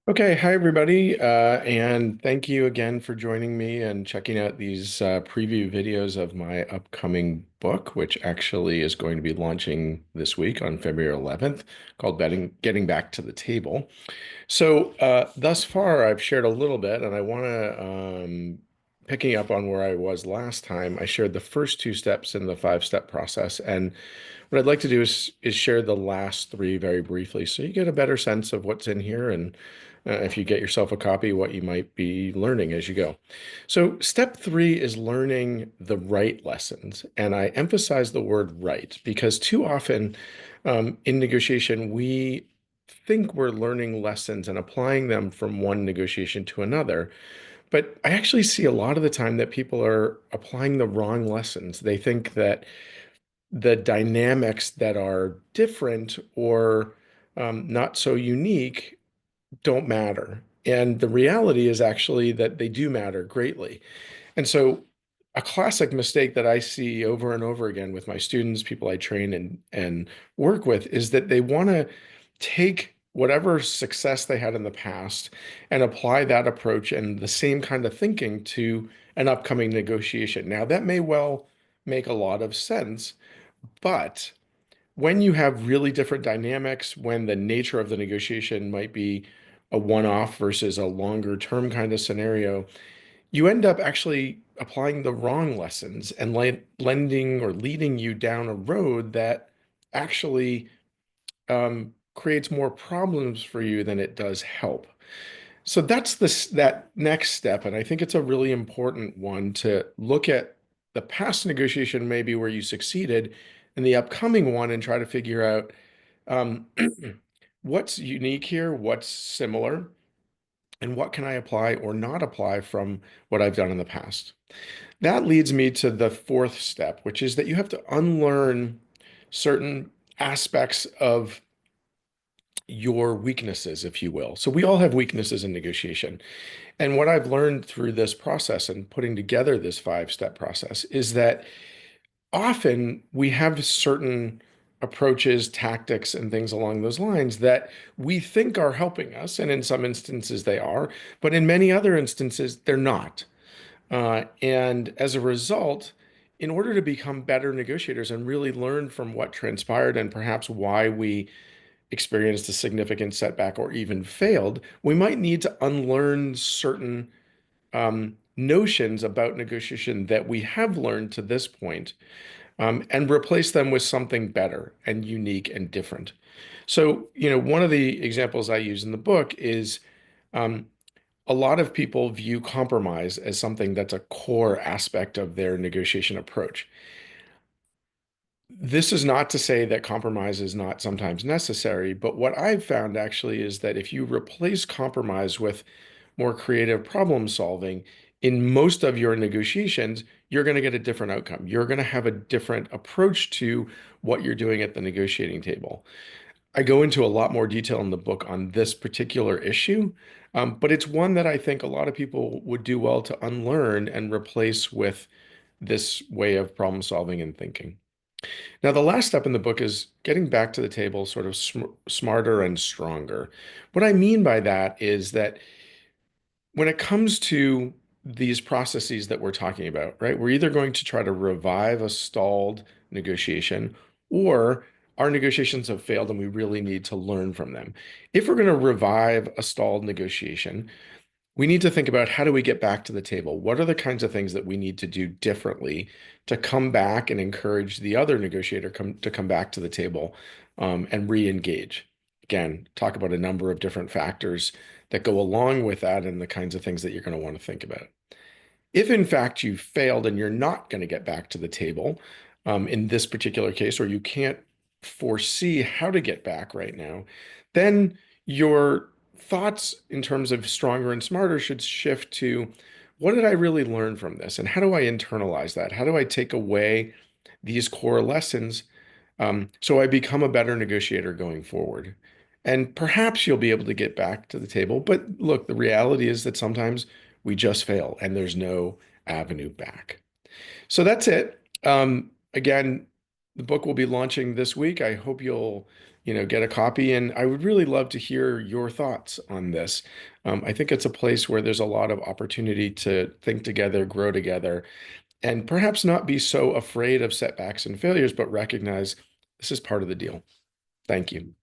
Okay, hi everybody, and thank you again for joining me and checking out these preview videos of my upcoming book, which actually is going to be launching this week on February 11th, called Getting Back to the Table. So thus far, I've shared a little bit, and I want to, picking up on where I was last time, I shared the first two steps in the five-step process, and what I'd like to do is share the last three very briefly, so you get a better sense of what's in here, and if you get yourself a copy, what you might be learning as you go. So step three is learning the right lessons, and I emphasize the word right because too often in negotiation we think we're learning lessons and applying them from one negotiation to another. But I actually see a lot of the time that people are applying the wrong lessons. They think that the dynamics that are different or not so unique don't matter. And the reality is actually that they do matter greatly. And so, a classic mistake that I see over and over again with my students, people I train and work with, is that they want to take whatever success they had in the past and apply that approach and the same kind of thinking to an upcoming negotiation. Now, that may well make a lot of sense, but when you have really different dynamics, when the nature of the negotiation might be a one-off versus a longer term kind of scenario, you end up actually applying the wrong lessons and lending or leading you down a road that actually creates more problems for you than it does help. So that's that next step, and I think it's a really important one to look at the past negotiation, maybe where you succeeded, and the upcoming one, and try to figure out um, what's unique here, what's similar, and what can I apply or not apply from what I've done in the past. That leads me to the fourth step, which is that you have to unlearn certain aspects of your weaknesses, if you will. So we all have weaknesses in negotiation. And what I've learned through this process and putting together this five-step process is that often we have certain approaches, tactics, and things along those lines that we think are helping us. And in some instances they are, but in many other instances, they're not. And as a result, in order to become better negotiators and really learn from what transpired and perhaps why we experienced a significant setback or even failed, we might need to unlearn certain notions about negotiation that we have learned to this point, and replace them with something better and unique and different. So, one of the examples I use in the book is um, a lot of people view compromise as something that's a core aspect of their negotiation approach. This is not to say that compromise is not sometimes necessary, but what I've found actually is that if you replace compromise with more creative problem solving in most of your negotiations, you're going to get a different outcome. You're going to have a different approach to what you're doing at the negotiating table. I go into a lot more detail in the book on this particular issue, but it's one that I think a lot of people would do well to unlearn and replace with this way of problem solving and thinking. Now, the last step in the book is getting back to the table sort of smarter and stronger. What I mean by that is that when it comes to these processes that we're talking about, right, we're either going to try to revive a stalled negotiation or our negotiations have failed and we really need to learn from them. If we're going to revive a stalled negotiation, we need to think about how do we get back to the table? What are the kinds of things that we need to do differently to come back and encourage the other negotiator to come back to the table and re-engage? Again, talk about a number of different factors that go along with that and the kinds of things that you're going to want to think about. If in fact you failed and you're not going to get back to the table in this particular case, or you can't foresee how to get back right now, then your thoughts in terms of stronger and smarter should shift to what did I really learn from this? And how do I internalize that? How do I take away these core lessons so I become a better negotiator going forward? And perhaps you'll be able to get back to the table. But look, the reality is that sometimes we just fail and there's no avenue back. So that's it. Again, the book will be launching this week. I hope you'll get a copy. And I would really love to hear your thoughts on this. I think it's a place where there's a lot of opportunity to think together, grow together, and perhaps not be so afraid of setbacks and failures, but recognize this is part of the deal. Thank you.